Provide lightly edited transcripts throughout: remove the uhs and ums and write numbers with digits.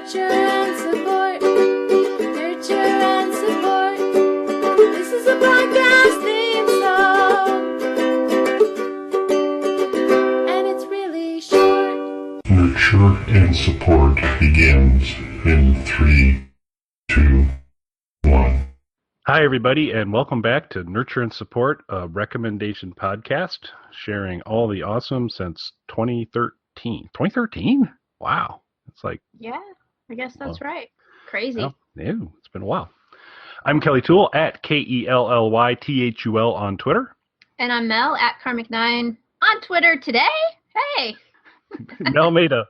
Nurture and support. Nurture and support. This is a podcast theme song. And it's really short. Nurture and support begins in 3, 2, 1. Hi, everybody, and welcome back to Nurture and Support, a recommendation podcast sharing all the awesome since 2013. 2013? Wow. It's like... Yeah, I guess that's right. Crazy. Well, yeah, it's been a while. I'm Kelly Toole at KELLYTHUL on Twitter. And I'm Mel at Karmic9 on Twitter today. Hey! Mel made a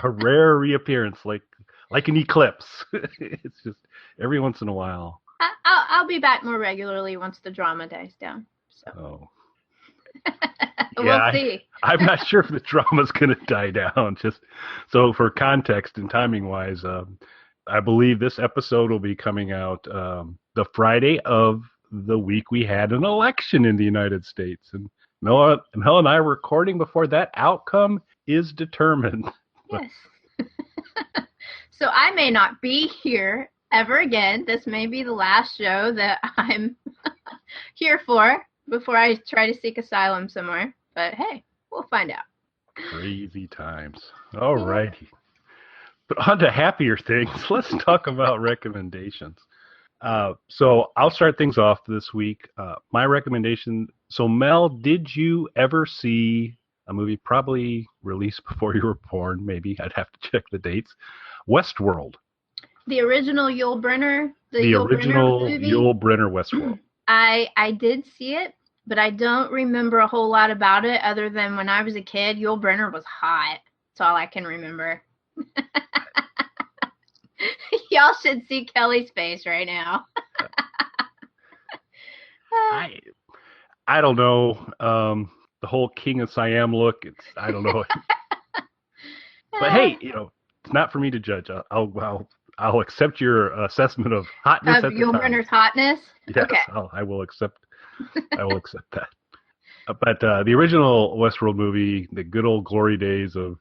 rare reappearance, like an eclipse. It's just every once in a while. I'll be back more regularly once the drama dies down. So. Oh. We'll see. I'm not sure if the drama's going to die down. Just so for context and timing wise, I believe this episode will be coming out the Friday of the week we had an election in the United States, and Mel and I are recording before that outcome is determined. Yes. So I may not be here ever again. This may be the last show that I'm here for before I try to seek asylum somewhere. But hey, we'll find out. Crazy times. All righty. But on to happier things. Let's talk about recommendations. So I'll start things off this week. My recommendation. So Mel, did you ever see a movie probably released before you were born? Maybe. I'd have to check the dates. Westworld. The original Yul Brynner. The original Yul Brynner Westworld. I did see it, but I don't remember a whole lot about it other than when I was a kid, Yul Brynner was hot. That's all I can remember. Y'all should see Kelly's face right now. I don't know. The whole King of Siam look, I don't know. But hey, it's not for me to judge. I'll accept your assessment of hotness. Of Yul Brynner's hotness? Yes, okay. I will accept that. But the original Westworld movie, the good old glory days of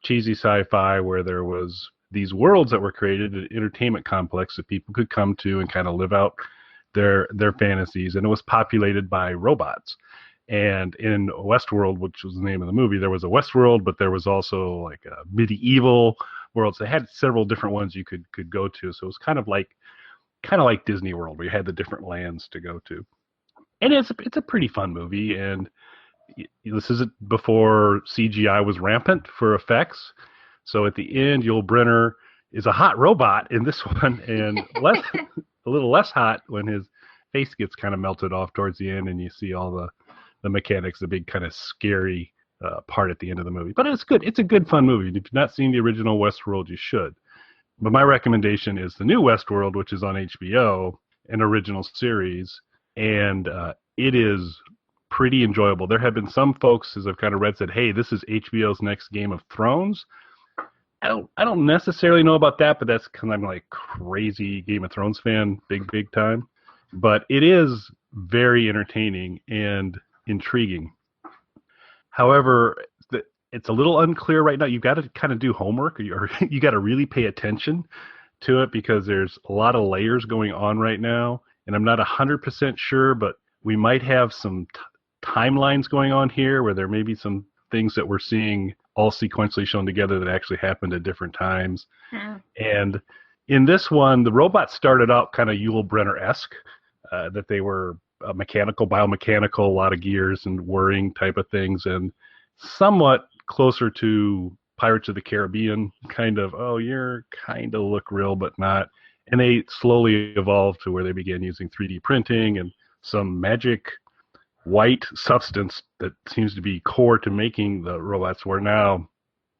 cheesy sci-fi where there was these worlds that were created, an entertainment complex that people could come to and kind of live out their fantasies, and it was populated by robots. And in Westworld, which was the name of the movie, there was a Westworld, but there was also like a medieval world. So they had several different ones you could go to. So it was kind of like Disney World, where you had the different lands to go to. And it's a pretty fun movie. And this is before CGI was rampant for effects. So at the end, Yul Brynner is a hot robot in this one, and a little less hot when his face gets kind of melted off towards the end, and you see all the mechanics, the big kind of scary part at the end of the movie. But it's good. It's a good, fun movie. If you've not seen the original Westworld, you should. But my recommendation is the new Westworld, which is on HBO, an original series, and it is pretty enjoyable. There have been some folks, as I've kind of read, said, hey, this is HBO's next Game of Thrones. I don't necessarily know about that, but that's because I'm like crazy Game of Thrones fan, big time. But it is very entertaining and intriguing. However, it's a little unclear right now. You've got to kind of do homework, or you got to really pay attention to it, because there's a lot of layers going on right now, and I'm not 100% sure, but we might have some timelines going on here where there may be some things that we're seeing all sequentially shown together that actually happened at different times. And in this one, the robots started out kind of Yul Brynner-esque, that they were biomechanical, a lot of gears and whirring type of things, and somewhat closer to Pirates of the Caribbean, kind of, you're kind of look real, but not. And they slowly evolved to where they began using 3D printing and some magic white substance that seems to be core to making the robots, where now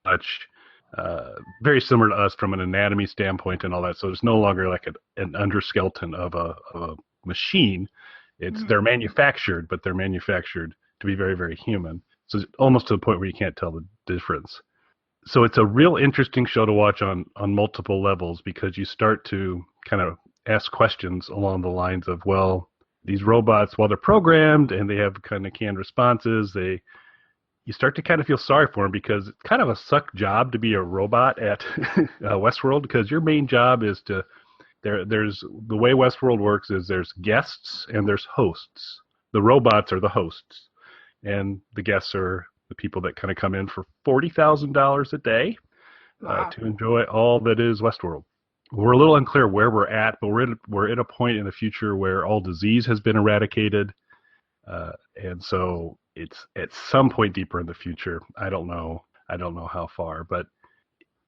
much very similar to us from an anatomy standpoint and all that. So it's no longer like an underskeleton of a machine. They're manufactured, but they're manufactured to be very, very human. So it's almost to the point where you can't tell the difference. So it's a real interesting show to watch on multiple levels, because you start to kind of ask questions along the lines of, well, these robots, while they're programmed and they have kind of canned responses, you start to kind of feel sorry for him because it's kind of a suck job to be a robot at Westworld, because your main job is to there's the way Westworld works is there's guests and there's hosts. The robots are the hosts, and the guests are the people that kind of come in for $40,000 a day to enjoy all that is Westworld. We're a little unclear where we're at, but we're at a point in the future where all disease has been eradicated, and so it's at some point deeper in the future. I don't know how far, but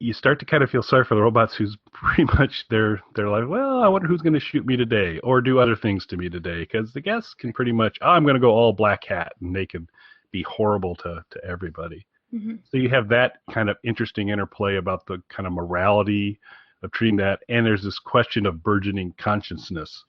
you start to kind of feel sorry for the robots, who's pretty much they're like, well, I wonder who's going to shoot me today or do other things to me today, because the guests can pretty much, I'm going to go all black hat, and they can be horrible to everybody. Mm-hmm. So you have that kind of interesting interplay about the kind of morality of treating that, and there's this question of burgeoning consciousness.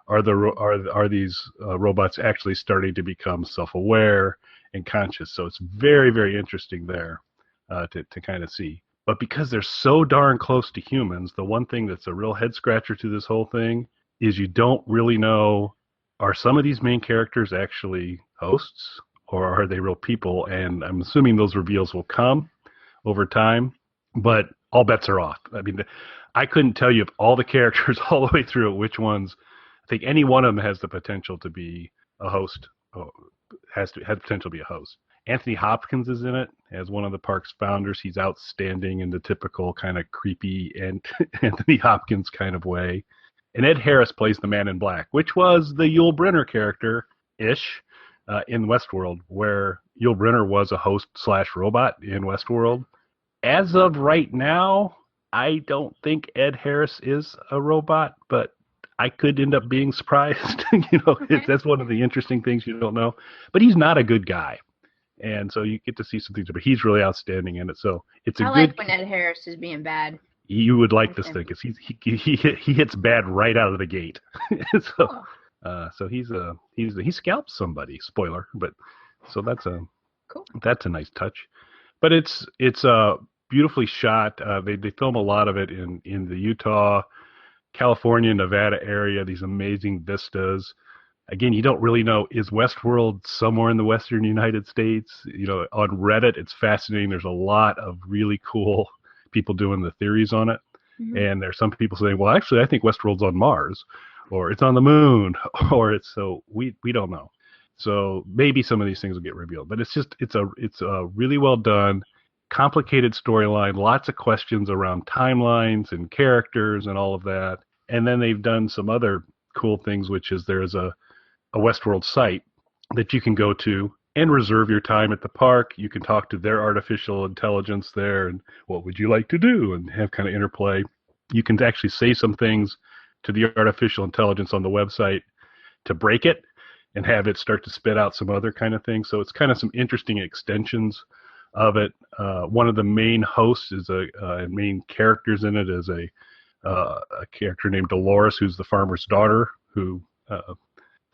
Are these robots actually starting to become self-aware and conscious? So it's very, very interesting there to kind of see. But because they're so darn close to humans, the one thing that's a real head scratcher to this whole thing is you don't really know, are some of these main characters actually hosts, or are they real people? And I'm assuming those reveals will come over time, but all bets are off. I mean, I couldn't tell you if all the characters all the way through it, which ones. I think any one of them has the potential to be a host, has potential to be a host. Anthony Hopkins is in it as one of the park's founders. He's outstanding in the typical kind of creepy and Anthony Hopkins kind of way. And Ed Harris plays the Man in Black, which was the Yul Brynner character-ish in Westworld, where Yul Brynner was a host/robot in Westworld. As of right now, I don't think Ed Harris is a robot, but I could end up being surprised. Okay. That's one of the interesting things you don't know. But he's not a good guy. And so you get to see some things, but he's really outstanding in it. So it's I like when Ed Harris is being bad. You would like this thing because he hits bad right out of the gate. So so he scalps somebody. Spoiler, but so that's a nice touch. But it's beautifully shot. They film a lot of it in the Utah, California, Nevada area. These amazing vistas. Again, you don't really know, is Westworld somewhere in the western United States? On Reddit, it's fascinating. There's a lot of really cool people doing the theories on it. Mm-hmm. And there's some people saying, well, actually, I think Westworld's on Mars, or it's on the moon, or we don't know. So maybe some of these things will get revealed. But it's a really well done, complicated storyline, lots of questions around timelines and characters and all of that. And then they've done some other cool things, which is there's a Westworld site that you can go to and reserve your time at the park. You can talk to their artificial intelligence there and what would you like to do, and have kind of interplay. You can actually say some things to the artificial intelligence on the website to break it and have it start to spit out some other kind of things. So it's kind of some interesting extensions of it. One of the main hosts is main characters in it is a character named Dolores, who's the farmer's daughter, who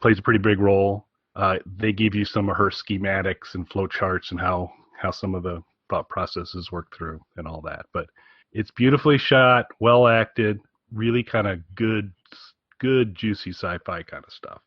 plays a pretty big role. They give you some of her schematics and flow charts and how some of the thought processes work through and all that. But it's beautifully shot, well acted, really kind of good juicy sci-fi kind of stuff.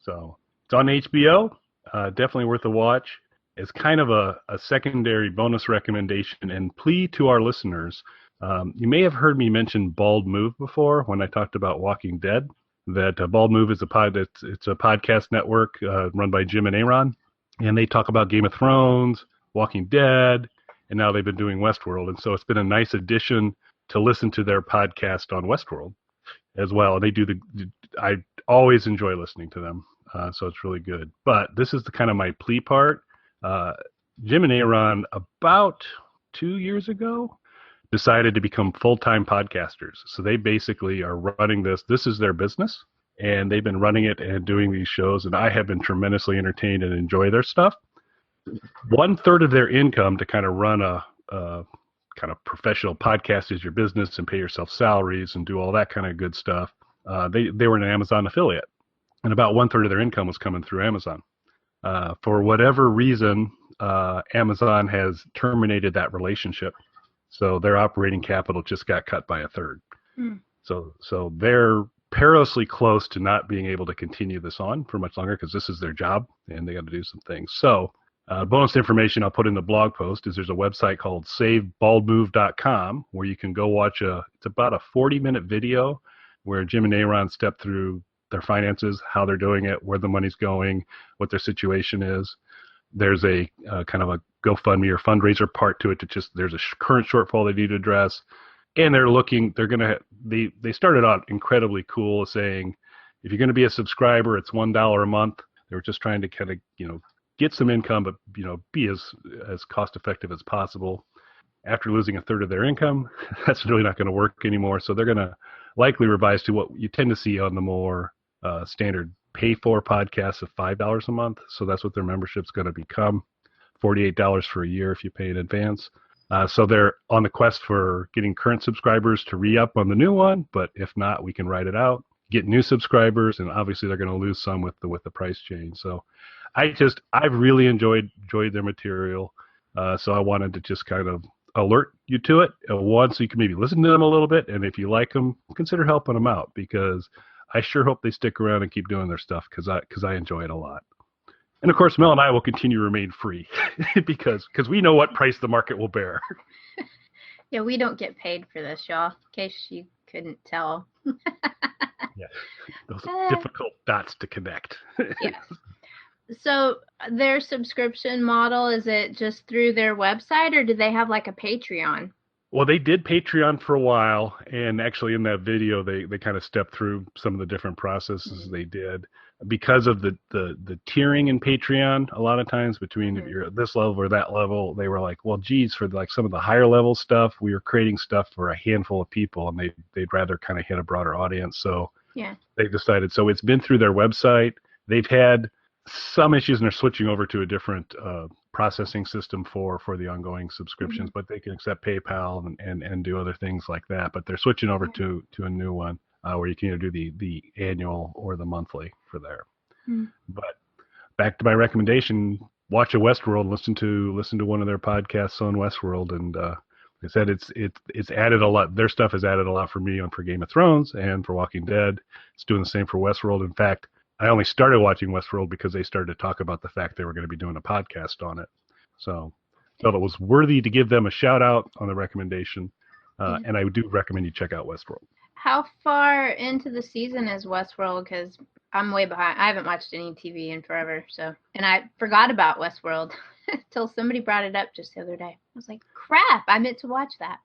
So it's on HBO. Definitely worth a watch. It's kind of a secondary bonus recommendation and plea to our listeners. You may have heard me mention Bald Move before when I talked about Walking Dead. That Bald Move is it's a podcast network run by Jim and Aaron, and they talk about Game of Thrones, Walking Dead, and now they've been doing Westworld. And so it's been a nice addition to listen to their podcast on Westworld as well. And they do I always enjoy listening to them, so it's really good. But this is the kind of my plea part. Jim and Aaron, about 2 years ago, decided to become full-time podcasters. So they basically are running this. This is their business, and they've been running it and doing these shows, and I have been tremendously entertained and enjoy their stuff. 1/3 of their income to kind of run a kind of professional podcast is your business and pay yourself salaries and do all that kind of good stuff. They were an Amazon affiliate, and about 1/3 of their income was coming through Amazon. For whatever reason, Amazon has terminated that relationship. So their operating capital just got cut by 1/3. So they're perilously close to not being able to continue this on for much longer because this is their job and they got to do some things. So Bonus information I'll put in the blog post is there's a website called SaveBaldMove.com where you can go watch it's about a 40-minute video where Jim and Aaron step through their finances, how they're doing it, where the money's going, what their situation is. There's a kind of a GoFundMe or fundraiser part to it. There's a current shortfall they need to address, and they started out incredibly cool, saying if you're going to be a subscriber, it's $1 a month. They were just trying to kind of get some income, but be as cost effective as possible. After losing a third of their income, that's really not going to work anymore. So they're going to likely revise to what you tend to see on the more standard pay for podcasts of $5 a month. So that's what their membership's going to become, $48 for a year if you pay in advance. So they're on the quest for getting current subscribers to re-up on the new one, but if not, we can write it out, get new subscribers, and obviously they're going to lose some with the price change. So I've really enjoyed their material. So I wanted to just kind of alert you to it. One, so you can maybe listen to them a little bit, and if you like them, consider helping them out, because I sure hope they stick around and keep doing their stuff, because I enjoy it a lot. And of course, Mel and I will continue to remain free because we know what price the market will bear. Yeah, we don't get paid for this, y'all, in case you couldn't tell. Yeah, those are difficult dots to connect. Yes. So their subscription model, is it just through their website, or do they have like a Patreon? Well, they did Patreon for a while, and actually in that video, they kind of stepped through some of the different processes they did. Because of the tiering in Patreon, a lot of times between if you're at this level or that level, they were like, well, geez, for like some of the higher level stuff, we were creating stuff for a handful of people, and they'd rather kind of hit a broader audience. So yeah, they decided. So it's been through their website. They've had some issues, and they're switching over to a different processing system for the ongoing subscriptions, but they can accept PayPal and do other things like that. But they're switching over to a new one where you can either do the annual or the monthly for there. But back to my recommendation: watch a Westworld, listen to one of their podcasts on Westworld, and like I said, it's added a lot. Their stuff has added a lot for me for Game of Thrones and for Walking Dead. It's doing the same for Westworld. In fact, I only started watching Westworld because they started to talk about the fact they were going to be doing a podcast on it. So I felt it was worthy to give them a shout out on the recommendation. And I do recommend you check out Westworld. How far into the season is Westworld? Because I'm way behind. I haven't watched any TV in forever. And I forgot about Westworld until somebody brought it up just the other day. I was like, crap, I meant to watch that.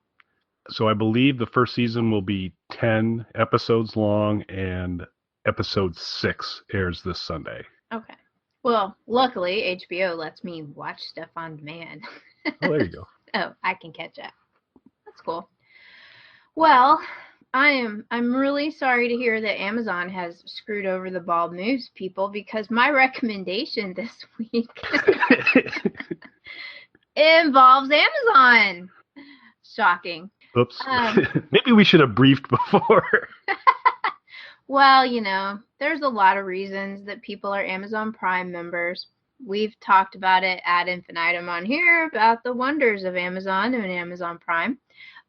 So I believe the first season will be 10 episodes long, and episode 6 airs this Sunday. Okay. Well, luckily, HBO lets me watch stuff on demand. Oh, there you go. Oh, I can catch up. That's cool. Well, I'm really sorry to hear that Amazon has screwed over the Bald Moves people, because my recommendation this week involves Amazon. Shocking. Oops. Maybe we should have briefed before. Well, there's a lot of reasons that people are Amazon Prime members. We've talked about it ad infinitum on here about the wonders of Amazon and Amazon Prime.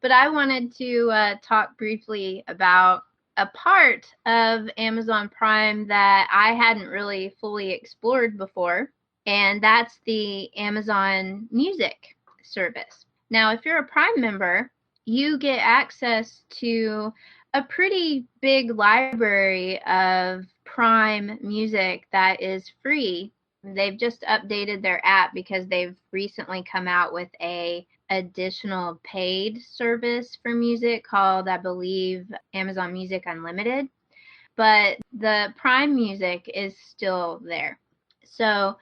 But I wanted to talk briefly about a part of Amazon Prime that I hadn't really fully explored before, and that's the Amazon Music service. Now, if you're a Prime member, you get access to a pretty big library of Prime music that is free. They've just updated their app because they've recently come out with a additional paid service for music called, I believe, Amazon Music Unlimited. But the Prime music is still there. So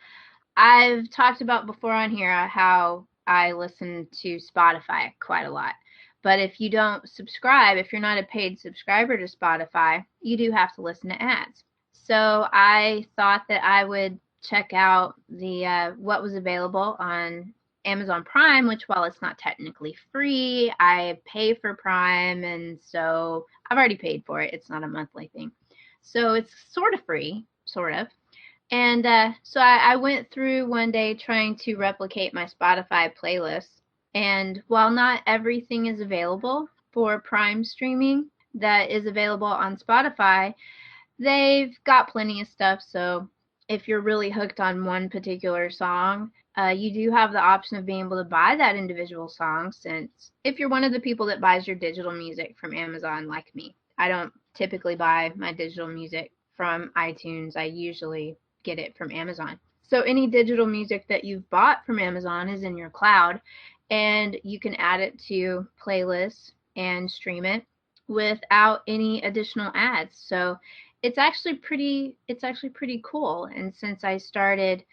I've talked about before on here how I listen to Spotify quite a lot. But if you don't subscribe, if you're not a paid subscriber to Spotify, you do have to listen to ads. So I thought that I would check out the what was available on Amazon Prime, which, while it's not technically free, I pay for Prime, and so I've already paid for it. It's not a monthly thing. So it's sort of free, sort of. And so I went through one day trying to replicate my Spotify playlist. And while not everything is available for Prime streaming that is available on Spotify, they've got plenty of stuff. So if you're really hooked on one particular song, You do have the option of being able to buy that individual song, since if you're one of the people that buys your digital music from Amazon like me. I don't typically buy my digital music from iTunes. I usually get it from Amazon. So any digital music that you've bought from Amazon is in your cloud, and you can add it to playlists and stream it without any additional ads. So it's actually pretty cool. And since I started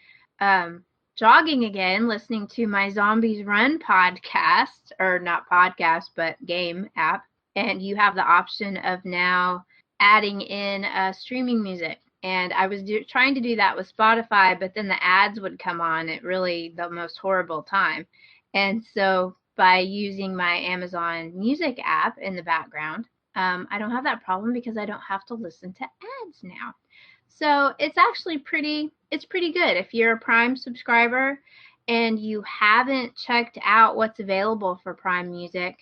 jogging again, listening to my Zombies Run podcast, or not podcast, but game app, and you have the option of now adding in streaming music. And I was trying to do that with Spotify, but then the ads would come on at really the most horrible time. And so by using my Amazon Music app in the background, I don't have that problem because I don't have to listen to ads now. So it's actually pretty good. If you're a Prime subscriber and you haven't checked out what's available for Prime Music,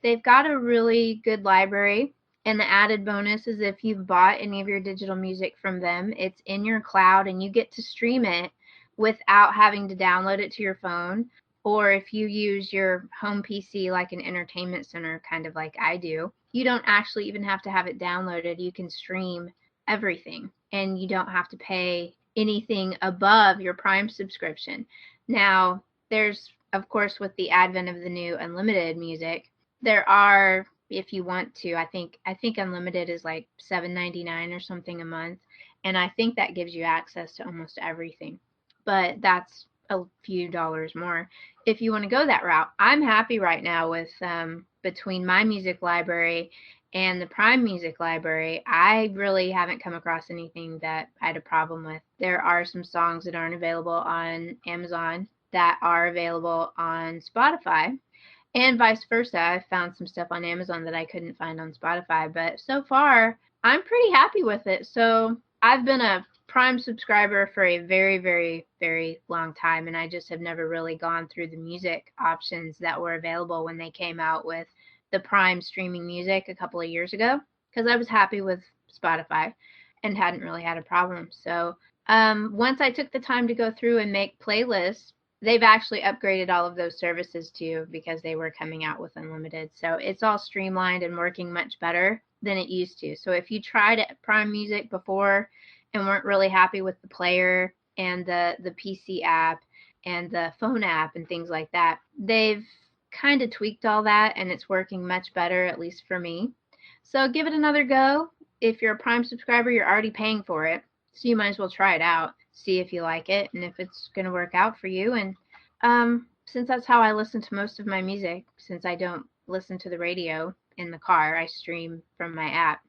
they've got a really good library. And the added bonus is if you've bought any of your digital music from them, it's in your cloud and you get to stream it without having to download it to your phone. Or if you use your home PC like an entertainment center, kind of like I do, you don't actually even have to have it downloaded. You can stream everything and you don't have to pay anything above your Prime subscription. Now, there's, of course, with the advent of the new unlimited music, there are, if you want to, I think unlimited is like $7.99 or something a month, and I think that gives you access to almost everything. But that's a few dollars more if you want to go that route. I'm happy right now with between my music library and the Prime Music library. I really haven't come across anything that I had a problem with. There are some songs that aren't available on Amazon that are available on Spotify, and vice versa. I found some stuff on Amazon that I couldn't find on Spotify, but so far I'm pretty happy with it. So I've been a Prime subscriber for a very, very, very long time, and I just have never really gone through the music options that were available when they came out with the Prime streaming music a couple of years ago, because I was happy with Spotify and hadn't really had a problem. So once I took the time to go through and make playlists, they've actually upgraded all of those services too, because they were coming out with unlimited. So it's all streamlined and working much better than it used to. So if you tried Prime Music before and weren't really happy with the player and the PC app and the phone app and things like that, they've kind of tweaked all that and it's working much better, at least for me. So give it another go. If you're a Prime subscriber, you're already paying for it, so you might as well try it out, see if you like it and if it's going to work out for you. And since that's how I listen to most of my music, since I don't listen to the radio in the car, I stream from my app.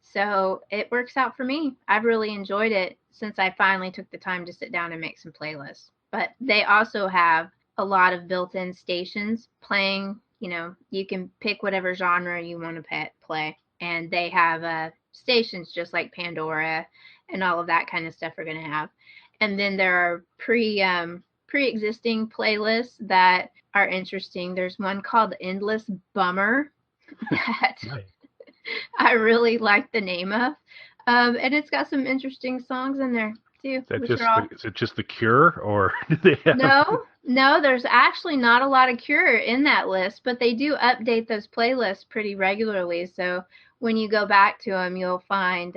So it works out for me. I've really enjoyed it since I finally took the time to sit down and make some playlists. But they also have a lot of built-in stations playing. You know, you can pick whatever genre you want to play. And they have stations just like Pandora and all of that kind of stuff are going to have. And then there are pre-existing playlists that are interesting. There's one called Endless Bummer that Nice. I really like the name of. And it's got some interesting songs in there too. Is it just the Cure, or do they have? No, there's actually not a lot of Cure in that list, but they do update those playlists pretty regularly. So when you go back to them, you'll find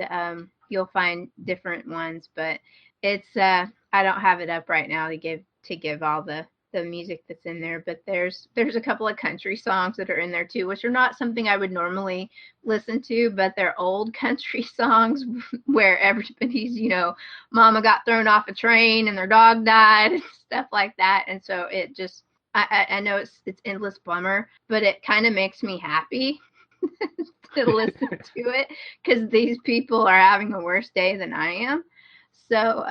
different ones. But it's I don't have it up right now to give all the music that's in there, but there's a couple of country songs that are in there too, which are not something I would normally listen to, but they're old country songs where everybody's, mama got thrown off a train and their dog died and stuff like that. And so it just, I know it's Endless Bummer, but it kind of makes me happy to listen to it because these people are having a worse day than I am. So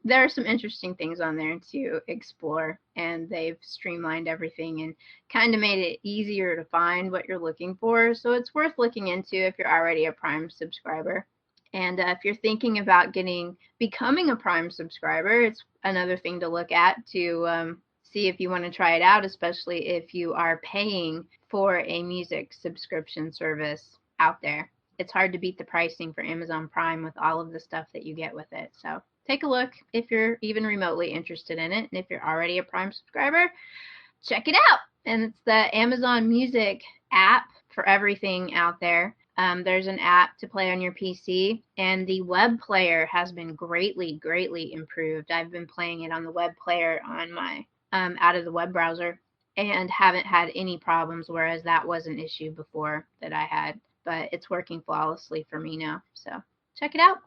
there are some interesting things on there to explore, and they've streamlined everything and kind of made it easier to find what you're looking for. So it's worth looking into if you're already a Prime subscriber. And if you're thinking about becoming a Prime subscriber, it's another thing to look at to see if you want to try it out, especially if you are paying for a music subscription service out there. It's hard to beat the pricing for Amazon Prime with all of the stuff that you get with it. So take a look if you're even remotely interested in it. And if you're already a Prime subscriber, check it out. And it's the Amazon Music app for everything out there. There's an app to play on your PC, and the web player has been greatly, greatly improved. I've been playing it on the web player on my out of the web browser and haven't had any problems, whereas that was an issue before that I had. But it's working flawlessly for me now. So check it out.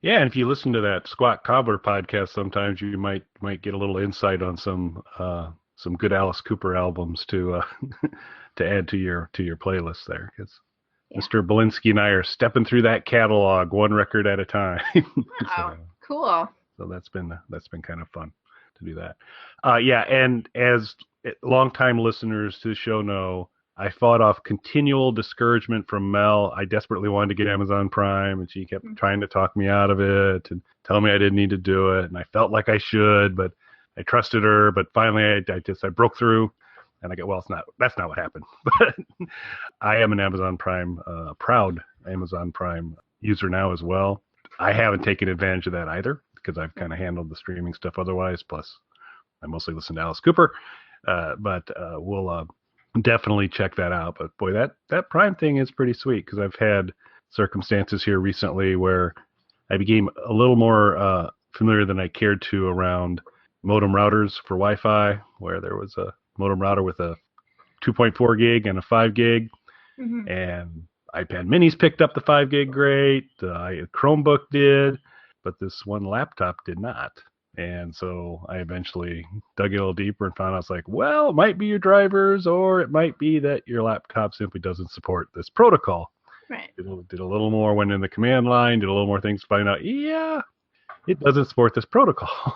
Yeah, and if you listen to that Squat Cobbler podcast, sometimes you might get a little insight on some good Alice Cooper albums to to add to your playlist there. Because Mr. Belinsky and I are stepping through that catalog one record at a time. Oh, cool. So that's been kind of fun to do that. Yeah, and as longtime listeners to the show know, I fought off continual discouragement from Mel. I desperately wanted to get Amazon Prime, and she kept trying to talk me out of it and tell me I didn't need to do it, and I felt like I should, but I trusted her. But finally, I broke through, and that's not what happened. But I am an Amazon Prime, proud Amazon Prime user now as well. I haven't taken advantage of that either because I've kind of handled the streaming stuff otherwise. Plus, I mostly listen to Alice Cooper, but we'll definitely check that out. But boy, that Prime thing is pretty sweet because I've had circumstances here recently where I became a little more familiar than I cared to around modem routers for Wi-Fi, where there was a modem router with a 2.4 gig and a 5 gig, and iPad minis picked up the 5 gig great. Chromebook did, but this one laptop did not. And so I eventually dug a little deeper and found out it's like, well, it might be your drivers, or it might be that your laptop simply doesn't support this protocol. Right. Did a little more, went in the command line, did a little more things to find out, yeah, it doesn't support this protocol.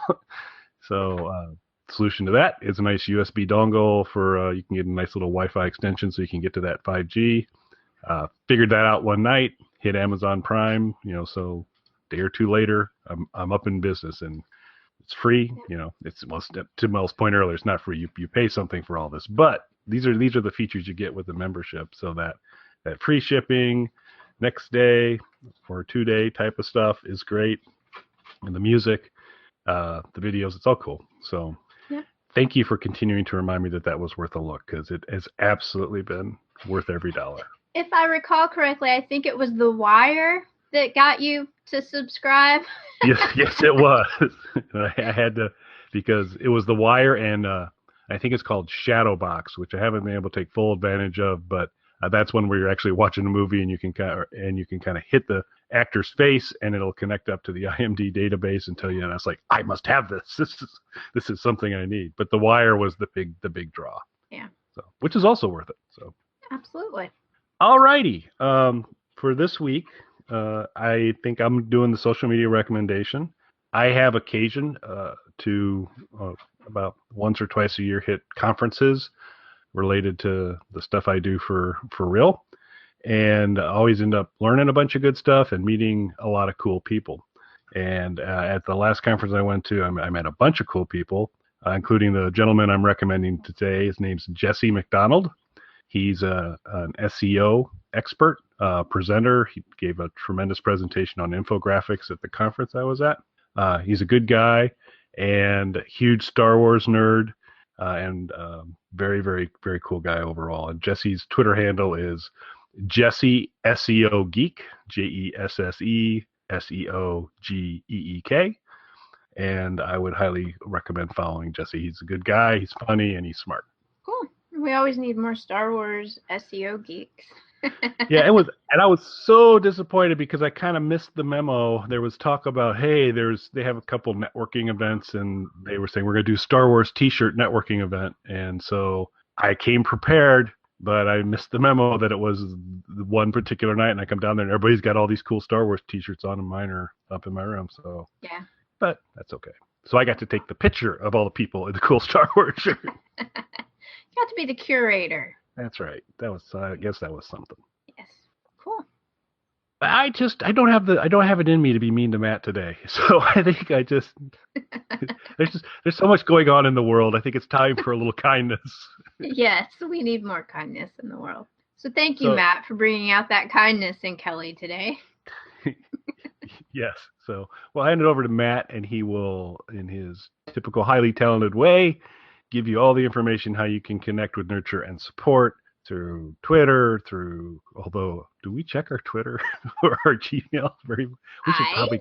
So solution to that is a nice USB dongle for, you can get a nice little Wi-Fi extension so you can get to that 5G. Figured that out one night, hit Amazon Prime, so a day or two later, I'm up in business, and it's free. It's, well, to Mel's point earlier, it's not free. You pay something for all this, but these are the features you get with the membership. So that free shipping, next day or 2-day type of stuff is great, and the music, the videos, it's all cool. So thank you for continuing to remind me that was worth a look, because it has absolutely been worth every dollar. If I recall correctly, I think it was The Wire that got you to subscribe. Yes, it was. I had to, because it was The Wire, and I think it's called Shadowbox, which I haven't been able to take full advantage of. But that's when we're actually watching a movie, and you can kind of hit the actor's face, and it'll connect up to the IMDb database and tell you. And I was like, I must have this. This is something I need. But The Wire was the big draw. Yeah. So, which is also worth it. So. Absolutely. All righty. For this week, I think I'm doing the social media recommendation. I have occasion to about once or twice a year hit conferences related to the stuff I do for real, and I always end up learning a bunch of good stuff and meeting a lot of cool people. And at the last conference I went to, I met a bunch of cool people, including the gentleman I'm recommending today. His name's Jesse McDonald. He's an SEO expert, presenter. He gave a tremendous presentation on infographics at the conference I was at. He's a good guy and a huge Star Wars nerd, and very, very, very cool guy overall. And Jesse's Twitter handle is Jesse SEO Geek, JESSE SEOGEEK. And I would highly recommend following Jesse. He's a good guy, he's funny, and he's smart. Cool. We always need more Star Wars SEO geeks. Yeah, it was, and I was so disappointed because I kind of missed the memo. There was talk about, hey, they have a couple networking events, and they were saying we're going to do Star Wars T-shirt networking event, and so I came prepared, but I missed the memo that it was one particular night, and I come down there and everybody's got all these cool Star Wars T-shirts on, and mine are up in my room. So yeah, but that's okay. So I got to take the picture of all the people in the cool Star Wars shirt. You got to be the curator. That's right. I guess that was something. Yes. Cool. I don't have it in me to be mean to Matt today. So I think there's so much going on in the world. I think it's time for a little kindness. Yes, we need more kindness in the world. So thank you, Matt, for bringing out that kindness in Kelly today. Yes. So we'll hand it over to Matt, and he will, in his typical highly talented way, give you all the information how you can connect with Nurture and Support through Twitter, although, do we check our Twitter or our Gmail? We should probably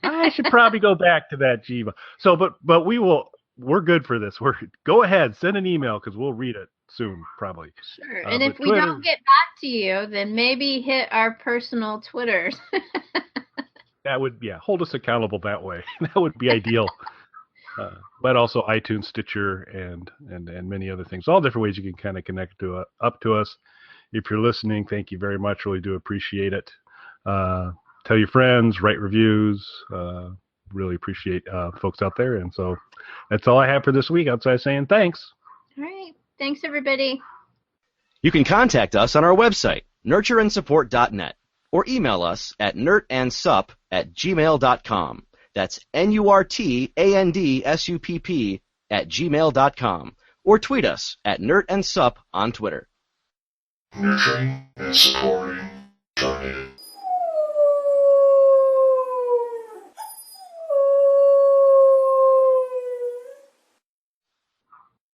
I should probably go back to that Gmail. So, but we're good for this. Go ahead, send an email because we'll read it soon, probably. Sure. And if we don't get back to you, then maybe hit our personal Twitters. That would, hold us accountable that way. That would be ideal. But also iTunes, Stitcher, and many other things. All different ways you can kind of connect up to us. If you're listening, thank you very much. Really do appreciate it. Tell your friends, write reviews. Really appreciate folks out there. And so that's all I have for this week outside saying thanks. All right. Thanks, everybody. You can contact us on our website, nurtureandsupport.net, or email us at nurtandsupp@gmail.com. That's NURTANDSUPP@gmail.com. Or tweet us at nurtandsupp on Twitter. Nurturing and supporting.